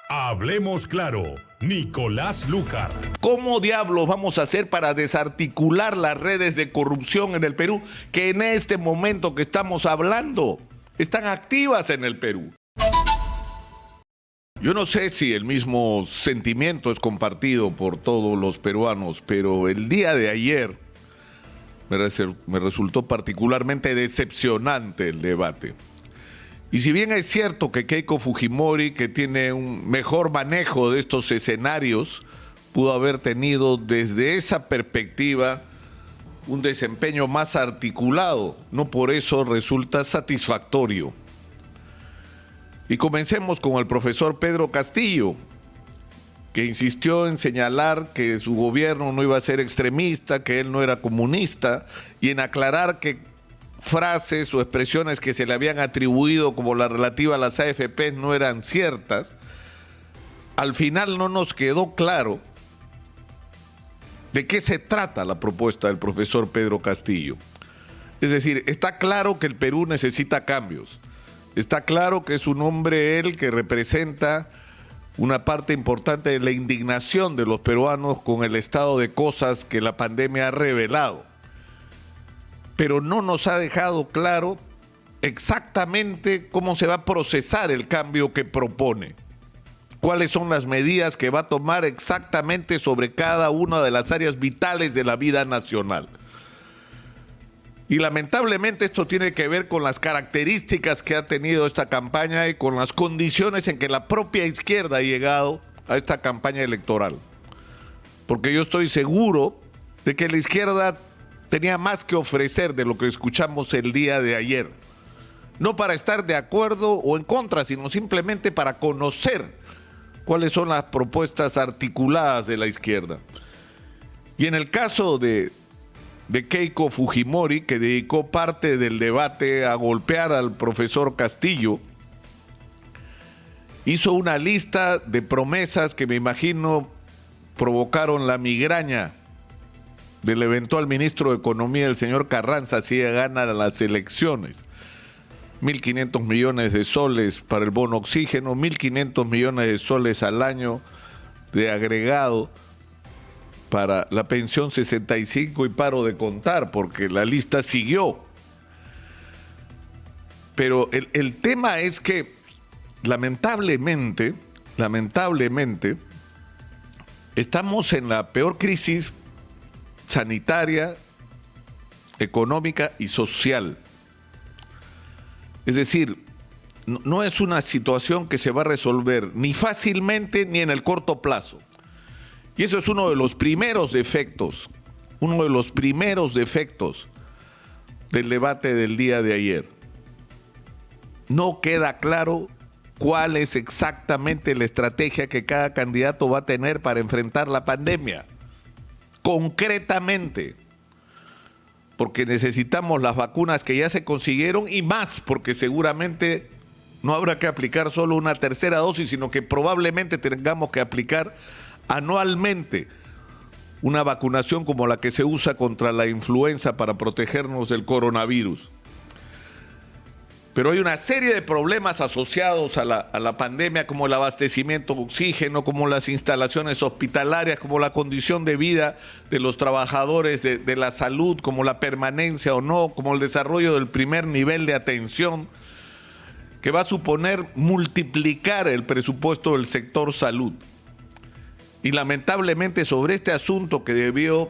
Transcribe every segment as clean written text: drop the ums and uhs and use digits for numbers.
Hablemos claro, Nicolás Lucar. ¿Cómo diablos vamos a hacer para desarticular las redes de corrupción en el Perú que en este momento que estamos hablando están activas en el Perú? Yo no sé si el mismo sentimiento es compartido por todos los peruanos, pero el día de ayer me resultó particularmente decepcionante el debate. Y si bien es cierto que Keiko Fujimori, que tiene un mejor manejo de estos escenarios, pudo haber tenido desde esa perspectiva un desempeño más articulado, no por eso resulta satisfactorio. Y comencemos con el profesor Pedro Castillo, que insistió en señalar que su gobierno no iba a ser extremista, que él no era comunista, y en aclarar que frases o expresiones que se le habían atribuido como la relativa a las AFP no eran ciertas. Al final no nos quedó claro de qué se trata la propuesta del profesor Pedro Castillo. Es decir, está claro que el Perú necesita cambios. Está claro que es un hombre él que representa una parte importante de la indignación de los peruanos con el estado de cosas que la pandemia ha revelado. Pero no nos ha dejado claro exactamente cómo se va a procesar el cambio que propone. Cuáles son las medidas que va a tomar exactamente sobre cada una de las áreas vitales de la vida nacional. Y lamentablemente esto tiene que ver con las características que ha tenido esta campaña y con las condiciones en que la propia izquierda ha llegado a esta campaña electoral. Porque yo estoy seguro de que la izquierda tenía más que ofrecer de lo que escuchamos el día de ayer. No para estar de acuerdo o en contra, sino simplemente para conocer cuáles son las propuestas articuladas de la izquierda. Y en el caso de Keiko Fujimori, que dedicó parte del debate a golpear al profesor Castillo, hizo una lista de promesas que me imagino provocaron la migraña del eventual ministro de Economía, el señor Carranza, si gana las elecciones. 1.500 millones de soles para el bono oxígeno, 1.500 millones de soles al año de agregado para la pensión 65 y paro de contar, porque la lista siguió. Pero el tema es que lamentablemente, estamos en la peor crisis sanitaria, económica y social. Es decir, no es una situación que se va a resolver ni fácilmente ni en el corto plazo. Y eso es uno de los primeros defectos del debate del día de ayer. No queda claro cuál es exactamente la estrategia que cada candidato va a tener para enfrentar la pandemia. Concretamente, porque necesitamos las vacunas que ya se consiguieron y más, porque seguramente no habrá que aplicar solo una tercera dosis, sino que probablemente tengamos que aplicar anualmente una vacunación como la que se usa contra la influenza para protegernos del coronavirus. Pero hay una serie de problemas asociados a la pandemia, como el abastecimiento de oxígeno, como las instalaciones hospitalarias, como la condición de vida de los trabajadores de la salud, como la permanencia o no, como el desarrollo del primer nivel de atención, que va a suponer multiplicar el presupuesto del sector salud. Y lamentablemente sobre este asunto que debió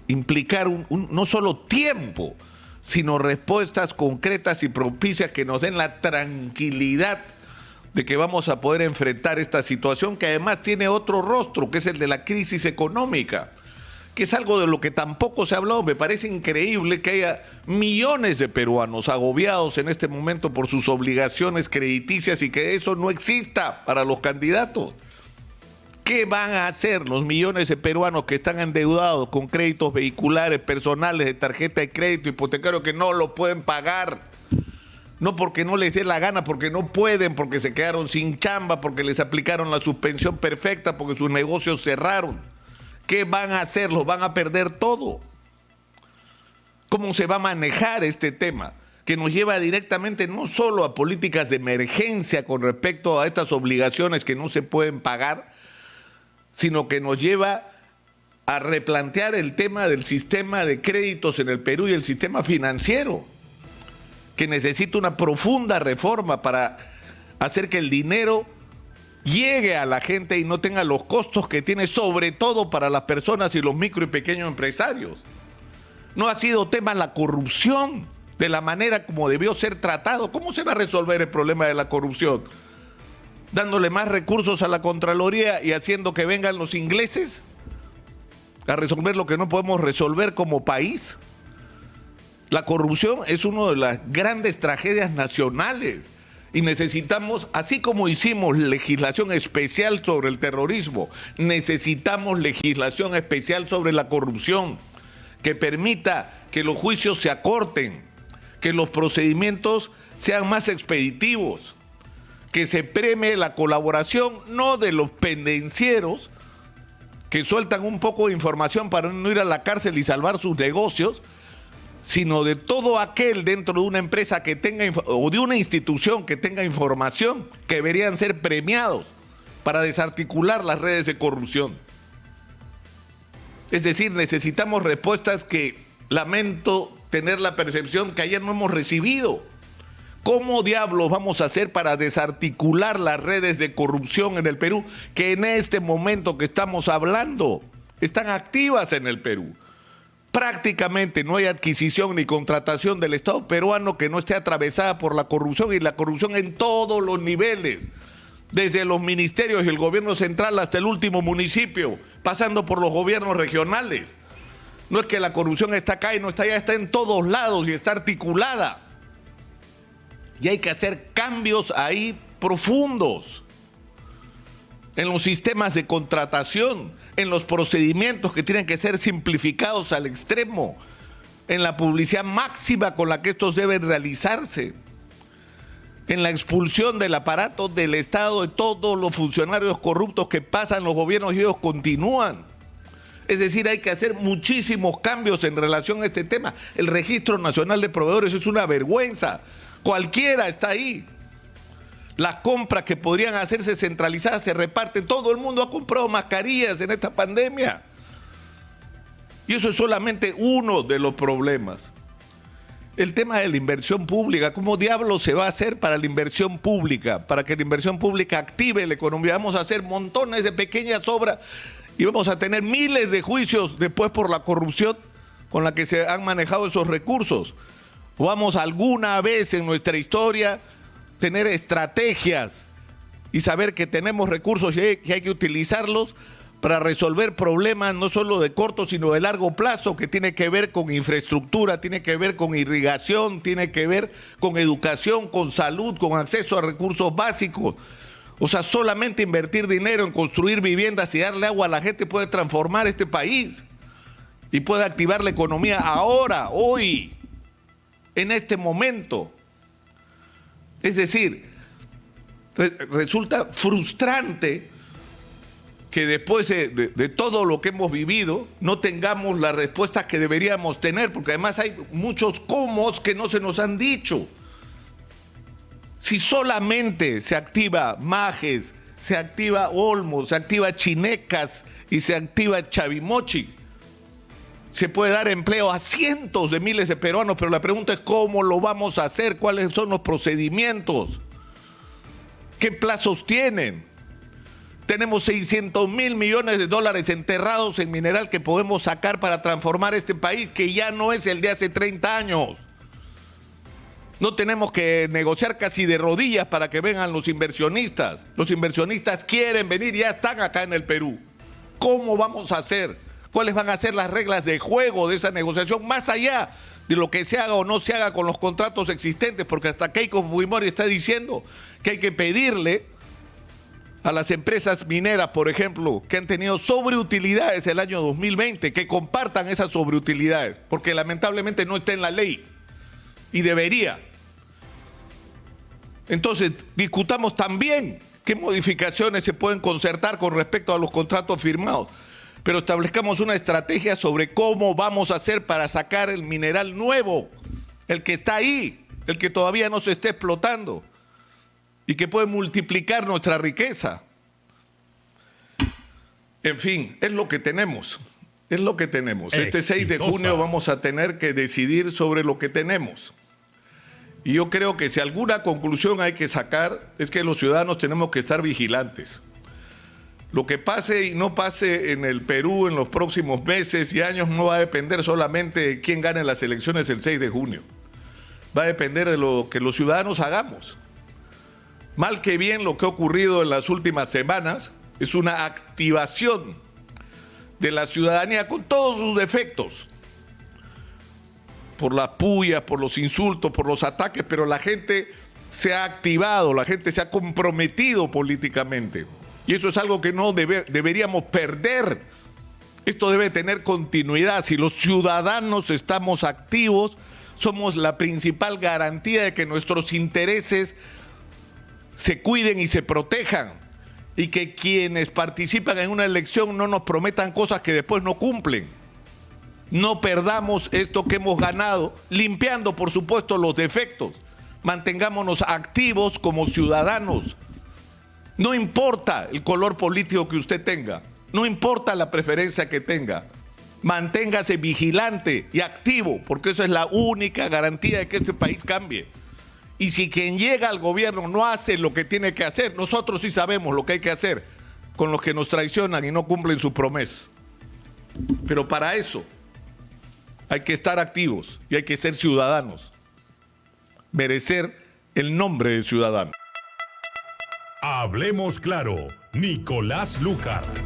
implicar no solo tiempo, sino respuestas concretas y propicias que nos den la tranquilidad de que vamos a poder enfrentar esta situación, que además tiene otro rostro, que es el de la crisis económica, que es algo de lo que tampoco se ha hablado. Me parece increíble que haya millones de peruanos agobiados en este momento por sus obligaciones crediticias y que eso no exista para los candidatos. ¿Qué van a hacer los millones de peruanos que están endeudados con créditos vehiculares, personales, de tarjeta de crédito, hipotecario, que no lo pueden pagar? No porque no les dé la gana, porque no pueden, porque se quedaron sin chamba, porque les aplicaron la suspensión perfecta, porque sus negocios cerraron. ¿Qué van a hacer? Los van a perder todo. ¿Cómo se va a manejar este tema? que nos lleva directamente no solo a políticas de emergencia con respecto a estas obligaciones que no se pueden pagar, sino que nos lleva a replantear el tema del sistema de créditos en el Perú y el sistema financiero, que necesita una profunda reforma para hacer que el dinero llegue a la gente y no tenga los costos que tiene, sobre todo para las personas y los micro y pequeños empresarios. No ha sido tema la corrupción de la manera como debió ser tratado. ¿Cómo se va a resolver el problema de la corrupción? ¿Dándole más recursos a la Contraloría y haciendo que vengan los ingleses a resolver lo que no podemos resolver como país? La corrupción es una de las grandes tragedias nacionales y necesitamos, así como hicimos legislación especial sobre el terrorismo, necesitamos legislación especial sobre la corrupción que permita que los juicios se acorten, que los procedimientos sean más expeditivos, que se premie la colaboración no de los pendencieros que sueltan un poco de información para no ir a la cárcel y salvar sus negocios, sino de todo aquel dentro de una empresa que tenga o de una institución que tenga información que deberían ser premiados para desarticular las redes de corrupción. Es decir, necesitamos respuestas que lamento tener la percepción que ayer no hemos recibido. ¿Cómo diablos vamos a hacer para desarticular las redes de corrupción en el Perú, que en este momento que estamos hablando están activas en el Perú? Prácticamente no hay adquisición ni contratación del Estado peruano que no esté atravesada por la corrupción, y la corrupción en todos los niveles, desde los ministerios y el gobierno central hasta el último municipio, pasando por los gobiernos regionales. No es que la corrupción está acá y no está allá, está en todos lados y está articulada. Y hay que hacer cambios ahí profundos en los sistemas de contratación, en los procedimientos que tienen que ser simplificados al extremo, en la publicidad máxima con la que estos deben realizarse, en la expulsión del aparato del Estado de todos los funcionarios corruptos que pasan los gobiernos y ellos continúan. Es decir, hay que hacer muchísimos cambios en relación a este tema. El Registro Nacional de Proveedores es una vergüenza. Cualquiera está ahí. Las compras que podrían hacerse centralizadas se reparten. Todo el mundo ha comprado mascarillas en esta pandemia. Y eso es solamente uno de los problemas. El tema de la inversión pública. ¿Cómo diablos se va a hacer para la inversión pública? Para que la inversión pública active la economía. Vamos a hacer montones de pequeñas obras y vamos a tener miles de juicios después por la corrupción con la que se han manejado esos recursos. ¿O vamos alguna vez en nuestra historia tener estrategias y saber que tenemos recursos y que hay que utilizarlos para resolver problemas no solo de corto sino de largo plazo, que tiene que ver con infraestructura, tiene que ver con irrigación, tiene que ver con educación, con salud, con acceso a recursos básicos? O sea, solamente invertir dinero en construir viviendas y darle agua a la gente puede transformar este país y puede activar la economía ahora, hoy, en este momento. Es decir, resulta frustrante que después de todo lo que hemos vivido no tengamos las respuestas que deberíamos tener, porque además hay muchos cómo que no se nos han dicho. Si solamente se activa Majes, se activa Olmos, se activa Chinecas y se activa Chavimochic, se puede dar empleo a cientos de miles de peruanos, pero la pregunta es cómo lo vamos a hacer, cuáles son los procedimientos, qué plazos tienen. Tenemos 600.000 millones de dólares enterrados en mineral que podemos sacar para transformar este país, que ya no es el de hace 30 años. No tenemos que negociar casi de rodillas para que vengan los inversionistas. Los inversionistas quieren venir, ya están acá en el Perú. ¿Cómo vamos a hacer? ¿Cuáles van a ser las reglas de juego de esa negociación? Más allá de lo que se haga o no se haga con los contratos existentes, porque hasta Keiko Fujimori está diciendo que hay que pedirle a las empresas mineras, por ejemplo, que han tenido sobreutilidades el año 2020, que compartan esas sobreutilidades, porque lamentablemente no está en la ley y debería. Entonces, discutamos también qué modificaciones se pueden concertar con respecto a los contratos firmados, pero establezcamos una estrategia sobre cómo vamos a hacer para sacar el mineral nuevo, el que está ahí, el que todavía no se está explotando y que puede multiplicar nuestra riqueza. En fin, es lo que tenemos. Es lo que tenemos. Este 6 de junio vamos a tener que decidir sobre lo que tenemos. Y yo creo que si alguna conclusión hay que sacar es que los ciudadanos tenemos que estar vigilantes. Lo que pase y no pase en el Perú en los próximos meses y años no va a depender solamente de quién gane las elecciones el 6 de junio. Va a depender de lo que los ciudadanos hagamos. Mal que bien, lo que ha ocurrido en las últimas semanas es una activación de la ciudadanía con todos sus defectos. Por las pullas, por los insultos, por los ataques, pero la gente se ha activado, la gente se ha comprometido políticamente. Y eso es algo que no deberíamos perder. Esto debe tener continuidad. Si los ciudadanos estamos activos, somos la principal garantía de que nuestros intereses se cuiden y se protejan. Y que quienes participan en una elección no nos prometan cosas que después no cumplen. No perdamos esto que hemos ganado, limpiando, por supuesto, los defectos. Mantengámonos activos como ciudadanos. No importa el color político que usted tenga, no importa la preferencia que tenga, manténgase vigilante y activo, porque eso es la única garantía de que este país cambie. Y si quien llega al gobierno no hace lo que tiene que hacer, nosotros sí sabemos lo que hay que hacer con los que nos traicionan y no cumplen su promesa. Pero para eso hay que estar activos y hay que ser ciudadanos, merecer el nombre de ciudadano. Hablemos claro, Nicolás Lúcar.